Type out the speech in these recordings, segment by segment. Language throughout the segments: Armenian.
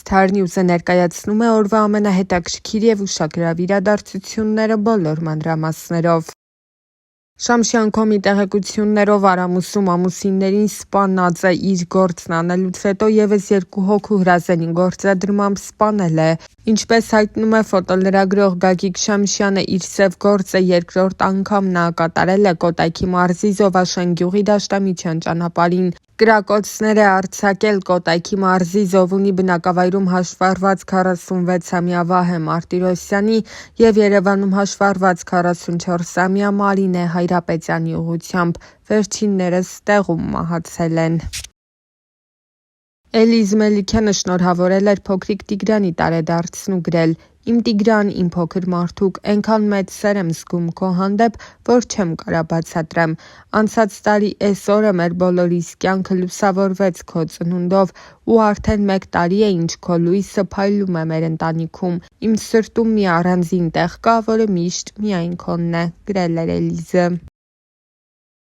Թարնի ուզը ներկայացնում է օրվա ամենահետաքրքիր և ուշագրավ իրադարձությունները բոլոր մանրամասներով։ Շամշյան.com-ի տեղեկություններով Արամուսում ամուսիններին սպանածը իր գործն անելուց հետո ևս 2 հոգու հրազենի գործադրմամբ սպանել է։ Ինչպես հայտնում է ֆոտոլրագրող Գագիկ Շամշյանը, իր սև գործը երկրորդ անգամ նա կատարել է Կոտայքի մարզի Զովաշեն գյուղի դաշտամիջյան ճանապարհին։ Կրակոցներ է արձակել Կոտայքի մարզի Զովունի բնակավայրում հաշվառված 46-ամյա Վահե Մարտիրոսյանի և Երևանում հաշվառված 44-ամյա Մարինե Հայրապետյանի ուղղությամբ, վերջիններս տեղում մահացել են։ Էլիզ Մելիքյանը շնորհավորել էր փոքրիկ Տիգրանի տարեդարձն ու գրել. «Իմ Տիգրան, իմ փոքր մարդուկ, էնքան մեծ սեր եմ զգում քո հանդեպ, որ չեմ կարա բացատրեմ։ Անցած տարի էս օրը մեր բոլորիս կյանքը լուսավորվեց քո ծնունդով ու արդեն 1 տարի է ինչ քո լույսը փայլում է մեր ընտանիքում։ Իմ սրտում մի առանձին տեղ կա, որը միշտ միայն քոնն է», գրել էր Էլիզը։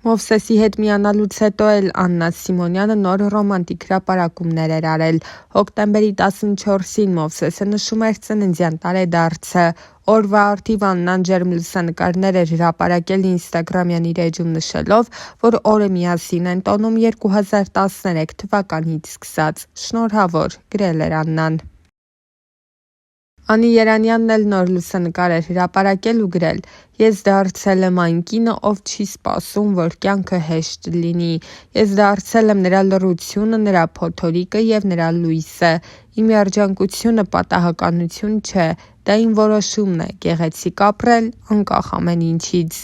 Մովսեսի հետ միանալուց հետո էլ Աննա Սիմոնյանը նոր ռոմանտիկ հրապարակումներ էր արել։ Հոկտեմբերի 14-ին Մովսեսը նշում էր ծննդյան տարեդարձը։ Օրվա առթիվ Աննան ջերմ լուսանկարներ էր հրապարակել ինստագրամյան իր էջում, նշելով, որ օրը միասին են տոնում 2013 թվականից սկսած։ Շնորհավոր, գրել էր Աննան։ Անի Երանյանն էլ նոր լուսանկար էր հրապարակել ու գրել. «Ես դարձել եմ այն կինը, ով չի սպասում, որ կյանքը հեշտ լինի։ Ես դարձել եմ նրա լռությունը, նրա փոթորիկը և նրա լույսը։ Իմ երջանկությունը պատահականություն չէ, դա իմ որոշումն է գեղեցիկ ապրել, անկախ ամեն ինչից»։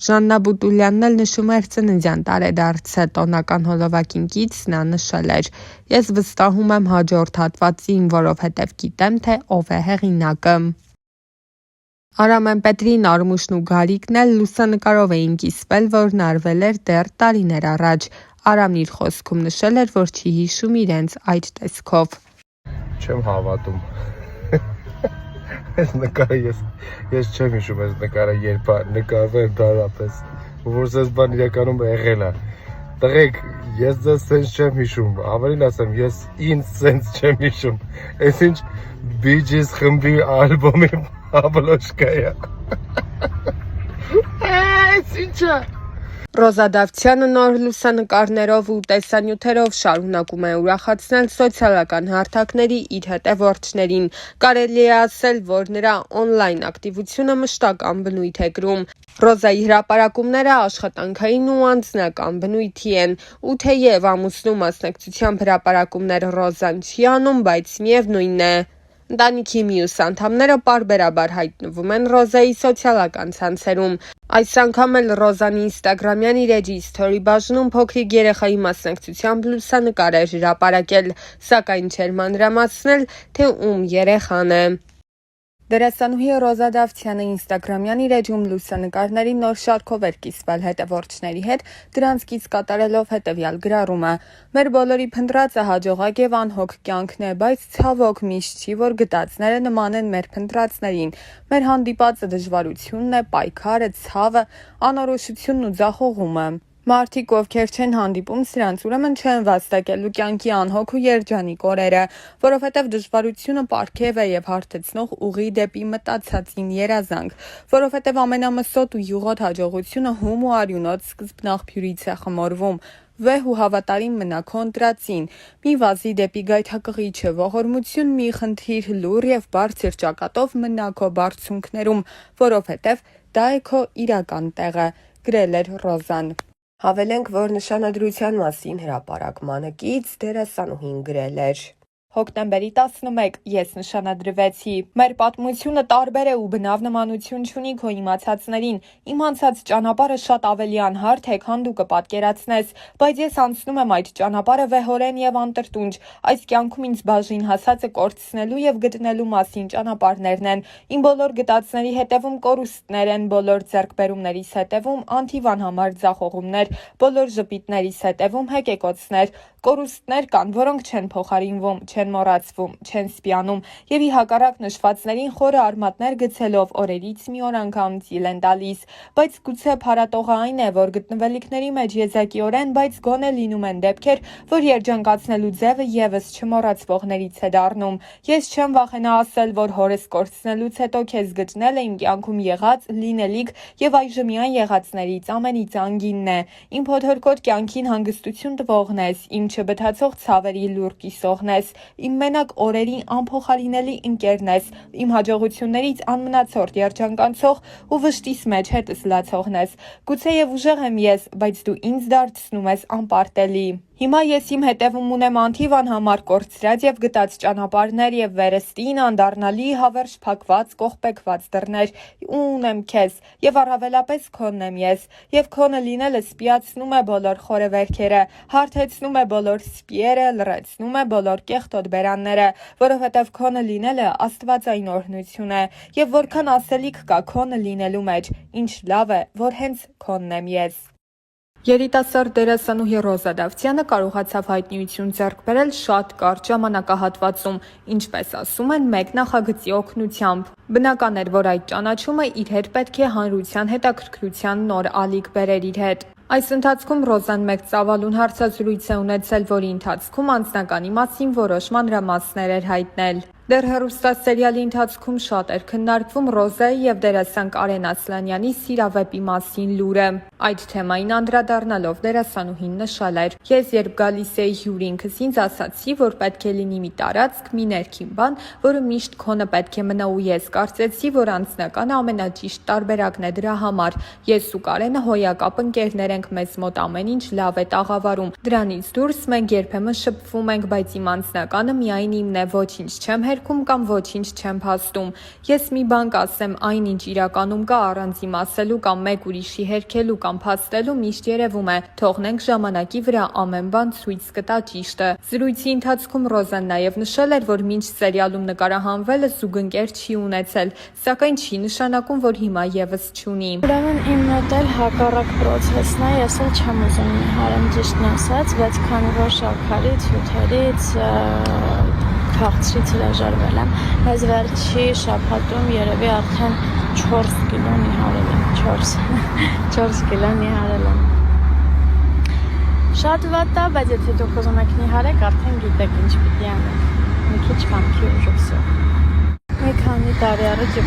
Ժաննա Բուտուլյանն էլ նշում էր ծննդյան տարեդարձը, տոնական հոլովակին կից նա նշել էր. «Ես վստահում եմ հաջորդ հատվածին, որովհետև գիտեմ, թե ով է հեղինակը»։ Արամ Էմպետրին, Արմուշն ու Գարիկն էլ լուսանկարով էին կիսվել, որն արվել էր դեռ տարիներ առաջ։ Արամն իր խոսքում նշել էր, որ չի հիշում իրենց այդ տեսքով։ Չեմ հավատում։ Այս նկարը ես չեմ հիշում այս նկարը երբ նկարվել դարապես, որ ես բան իրականում եղել է։ Տղեկ, ես ձեզ սենց չեմ հիշում, ավելին ասեմ, ես ինձ սենց չեմ հիշում։ Այս ինչ Bee Gees խմբի ալբոմի Պաբլոշկա է։ Այս ինչա։ Ռոզա Դավթյանը նոր լուսանկարներով ու տեսանյութերով շարունակում է ուրախացնել սոցիալական հարթակների իր հետևորդներին։ Կարելի է ասել, որ նրա օնլայն ակտիվությունը մշտական բնույթ է կրում։ Ռոզայի հրապարակումները աշխատանքային ու անձնական բնույթի են, ու թեև ամուսնու մասնակցությամբ հրապարակումներ Ռոզան չի անում, բայց միևնույն է։ Ընտանիքի մյուս անդամները պարբերաբար հայտնվում են Ռոզայի սոցիալական ցանցերում։ Այս անգամ էլ Ռոզան ինստագրամյան իր էջի սթորի բաժնում փոքրիկ երեխայի մասնակցությամբ լուսանկար էր հրապարակել, սակայն չէր մանրամասնել, թե ում երեխան է։ Դերասանուհի Ռոզա Դավթյանը ինստագրամյան իր էջում լուսանկարների նոր շարքով էր կիսվել հետևորդների հետ, դրանց կից կատարելով հետևյալ գրառումը. «Մեր բոլորի փնտրածը հաջողակ եւ անհոգ կյանքն է, բայց ցավոք միշտ չի, որ գտածները նման են մեր փնտրածներին։ Մեր հանդիպածը դժվարությունն է, պայքարը, ցավը, անորոշությունն ու ձախողումը։ Մարդիկ, ովքեր չեն հանդիպում սրանց, ուրեմն չեն վաստակելու կյանքի անհոգ ու երջանիկ օրերը, որովհետև դժվարությունը պարգև է եւ հարթեցնող ուղի դեպի մտածածին երազանք, որովհետև ամենամսոտ ու յուղոտ հաջողությունը հում ու արյունոտ սկզբնաղբյուրից է խմորվում։ Վեհ ու հավատարիմ մնա քո ընտրածին, մի վազի դեպի գայթակղիչը, ողորմություն մի խնդիր, լուռ եւ բարձր ճակատով մնա քո բարձունքներում, որովհետև դա է քո իրական տեղը», գրել էր Ռոզան։ Հավելենք, որ նշանադրության մասին հրապարակմանը կից դերասանուհին գրել էր. Հոկտեմբերի 11 ես նշանադրվեցի։ Մեր պատմությունը տարբեր է ու բնավ նմանություն չունի քո իմացածներին։ Իմ անցած ճանապարհը շատ ավելի անհարթ է, քան դու կպատկերացնես, բայց ես անցնում եմ այդ ճանապարհը վեհորեն եւ անտրտունջ։ Այս կյանքում ինձ բաժին հասածը կորցնելու եւ գտնելու մասին ճանապարհներն են։ Իմ բոլոր գտածների հետևում կորուստներ են, բոլոր ձեռքբերումներիս հետևում անթիվան համար ձախողումներ, բոլոր ժպիտներիս հետևում հեկեկոցներ։ Կորուստներ կան, որոնք չեն փոխարինվում, չեն չեն մոռացվում, չեն սպիանում եւ ի հակառակ նշվածներին խորը արմատներ գցելով օրերից մի օր անգամ ծիլ են տալիս, բայց գուցե փառատողը այն է, որ գտնվելիքների մեջ եզակիորեն, բայց գոնե լինում են դեպքեր, որ երջանկացնելու ձևը եւս չմոռացվողներից է դառնում։ Ես չեմ վախենա ասել, որ հորս կորցնելուց հետո քեզ գտնելը իմ կյանքում եղած, լինելիք եւ այժմյան եղածներից ամենից անգինն է։ Իմ փոթորկոտ կյանքին հանգստություն տվողն ես, իմ չբթացող ցավերի լուր կիսողն ես, իմ մենակ օրերի անփոխարինելի ընկերն ես, իմ հաջողություններից անմնացորդ երջանկանցող ու վշտիս մեջ հետս լացողն ես։ Գուցեև ուժեղ եմ ես, բայց դու ինձ դարձնում ես անպարտելի։ Հիմա ես իմ հետևում ունեմ անթիվ անհամար կորցրած եւ գտած ճանապարհներ եւ վերստին անդառնալի հավերժ փակված կողպեկված դռներ ու ունեմ քեզ եւ առավելապես քոնն եմ ես եւ քոնը լինելը սպիացնում է բոլոր խորևերքերը, հարթեցնում է բոլոր սպիերը, լրացնում է բոլոր կեղտոտ բերանները, որովհետեւ քոնը լինելը աստվածային օրհնություն է եւ որքան ասելիք կա քոնը լինելու մեջ, ինչ լավ է, որ հենց քոնն եմ ես։ Երիտասարդ դերասանուհի Ռոզա Դավթյանը կարողացավ հայտնիություն ձեռք բերել շատ կարճ ժամանակահատվածում, ինչպես ասում են, մեկ նախագծի օգնությամբ։ Բնական էր, որ այդ ճանաչումը իր հետ պետք է հանրության հետաքրքրության նոր ալիք բերեր իր հետ։ Այս ընթացքում Ռոզան մեկ ծավալուն հարցազրույց է ունեցել, որի ընթացքում անձնականի մասին որոշ մանրամասներ էր հայտնել։ Դեռ հեռուստասերիալի ընթացքում շատ էր քննարկվում Ռոզայի եւ դերասան Կարեն Ասլանյանի սիրավեպի մասին լուրը։ Այդ թեմային անդրադառնալով դերասանուհին նշել էր. «Ես երբ գալիս էի հյուր ինքս ինձ ասացի, որ պետք է լինի մի տարածք, մի ներքին բան, որը միշտ քոնը պետք է մնա ու ես կարծեցի, որ անձնականը ամենաճիշտ տարբերակն է դրա համար։ Ես ու Կարենը հոյակապ ընկերներ ենք, մեզ մոտ ամեն ինչ լավ է տաղավարում։ Դրանից դուրս մենք երբեմն շփվում ենք, բայց իմ անձնականը միայն իմն է, ոչինչ չեմ հերքում կամ ոչինչ չեմ փաստում։ Ես մի բան կասեմ, այնինչ իրականում կա առանց իմ ասելու կամ մեկ ուրիշի հերքելու կամ փաստելու միշտ երևում է, թողնենք ժամանակի վրա ամեն բան ցույց կտա ճիշտը»։ Զրույցի ընթացքում Ռոզան նաև նշել էր, որ մինչ սերիալում նկարահանվելը զուգընկեր չի ունեցել, սակայն չի նշանակում, որ հիմա եւս չունի։ Ուրեմն իմ մոտ էլ հակառակ process-ն է, ես էլ չեմ ուզում նիհարեմ ճիշտն ասած, բայց քանի որ շաքարից, հյութերից, քաղցրից հրաժարվել եմ, այս վերջի շաբաթում երևի արդեն 4 կիլո նիհարել եմ, 4 կիլո նիհարել եմ։ Շատ վատ է, բայց եթե դուք ուզում եք նիհարեք, արդեն գիտեք ինչ պիտի անեք, մի քիչ կամքի ուժով։ Մի քանի տարի առաջ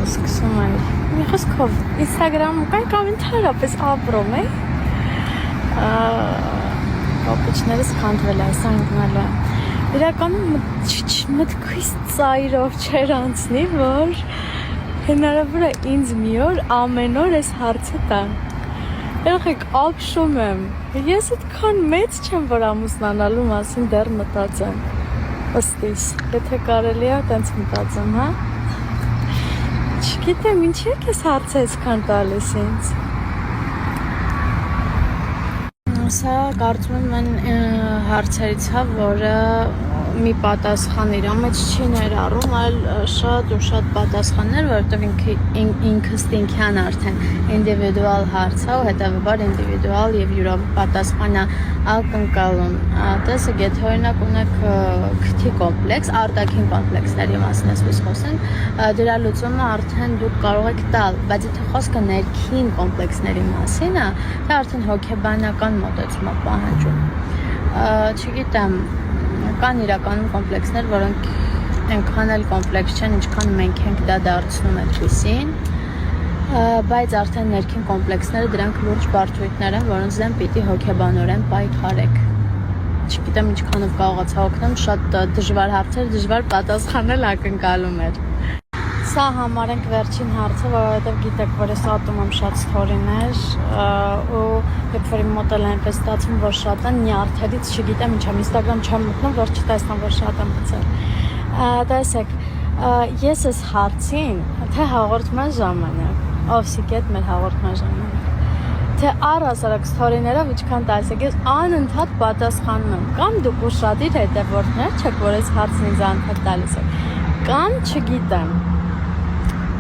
սկսում եմ մի խոսքով Instagram-ում կամ ընդհանրապես ապրում էի, կապիչներս քանդվել է, այսա ընկնել է։ Իրականում մտքից ծայրով չէր անցնի, որ հնարավոր է ինձ մի օր ամեն օր այս հարցը տան։ Երեխեք, ապշում եմ, ես այդքան մեծ չեմ, որ ամուսնանալու մասին դեռ մտածեմ։ Ըստիս, եթե կարելի է, տենց մտածեմ, հա։ Չգիտեմ, ինչի եք ես հարցը այսքան տալիս ինձ։ Սա կարծում եմ հարցերից հա, որը մի պատասխան իր մեջ չի ներառում, այլ շատ ու շատ պատասխաններ, որովհետև ինքս ինքյան արդեն ինդիվիդուալ հարց է ու հետևաբար ինդիվիդուալ եւ յուրապատասխանա ակնկալում։ Տեսեք, եթե օրինակ ունեք քթի կոմպլեքս, արտաքին կոմպլեքսների մասին ես խոսենք, դրա լուծումը արդեն դուք կարող եք տալ, բայց եթե խոսքը ներքին կոմպլեքսների մասին է, դա արդեն հոգեբանական մոտեցում է պահանջում։ Չգիտեմ, կան իրականում կոմպլեքսներ, որոնք այնքան էլ կոմպլեքս չեն, ինչքան մենք ենք դա դարձնում այդպիսին, բայց արդեն ներքին կոմպլեքսները դրանք լուրջ բարդություններ են, որոնց դեմ պիտի հոգեբանորեն պայքարեք։ Չգիտեմ ինչքանով կարողացա օգնեմ, շատ դժվար հարցեր, դժվար պատասխանել ակնկալում էր։ Սա համարենք վերջին հարցը, որովհետև գիտեք, որ ես ատում եմ շատ ստորիներ ու երբ որ իմ մոտ էլ այնպես ստացվում, որ շատ են նյարդերից, չգիտեմ ինչ եմ, Instagram չեմ մտնում, որ չտեսնեմ, որ շատ եմ գցել։ Տեսեք, ես այս հարցին, թե հաղորդման ժամանակ, Օվսիկետ մեր հաղորդման ժամանակ, թե առհասարակ ստորիներով ինչքան տալիս եք, ես անընդհատ պատասխանում եմ, կամ դուք ուշադիր հետևորդներ չեք, որ այս հարցն ինձ անընդհատ տալիս եք, կամ չգիտեմ,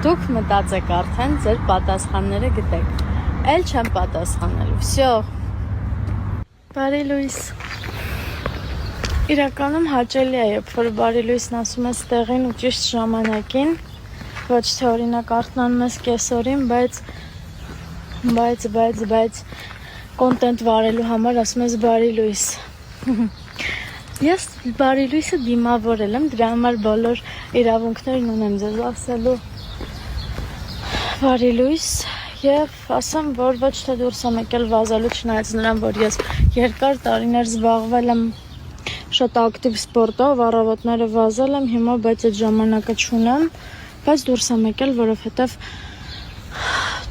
դուք մտածեք արդեն ձեր պատասխանները գտեք, էլ չեմ պատասխանելու, վсё, բարի լույս, Իրականում հաճելի է, երբ որ բարի լույսն ասում ես տեղին ու ճիշտ ժամանակին, ոչ թե օրինակ արթնանում ես կեսօրին, բայց կոնտենտ վարելու համար ասում ես բարի լույս։ Ես բարի լույսը դիմավորել եմ, դրա համար բոլոր իրավունքներն ունեմ ձեզ ասելու բարի լույս եւ ասեմ, որ ոչ թե դուրս եմ եկել վազելու, չնայած նրան, որ ես երկար տարիներ զբաղվել եմ շատ ակտիվ սպորտով, առավոտները վազել եմ, հիմա բայց այդ ժամանակը չունեմ, բայց դուրս եմ եկել, որովհետեւ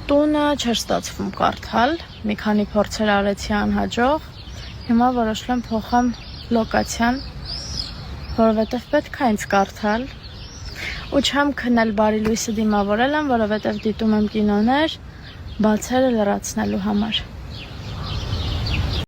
տունը չէր ստացվում կարդալ, մի քանի փորձեր արեցի անհաջող, հիմա որոշել եմ փոխեմ լոկացիան, որովհետեւ պետք է ինձ կարդալ, ու չեմ քնել բարի լույսը դիմավորել եմ, որովհետեւ դիտում եմ կինոներ, բացերը լրացնելու համար։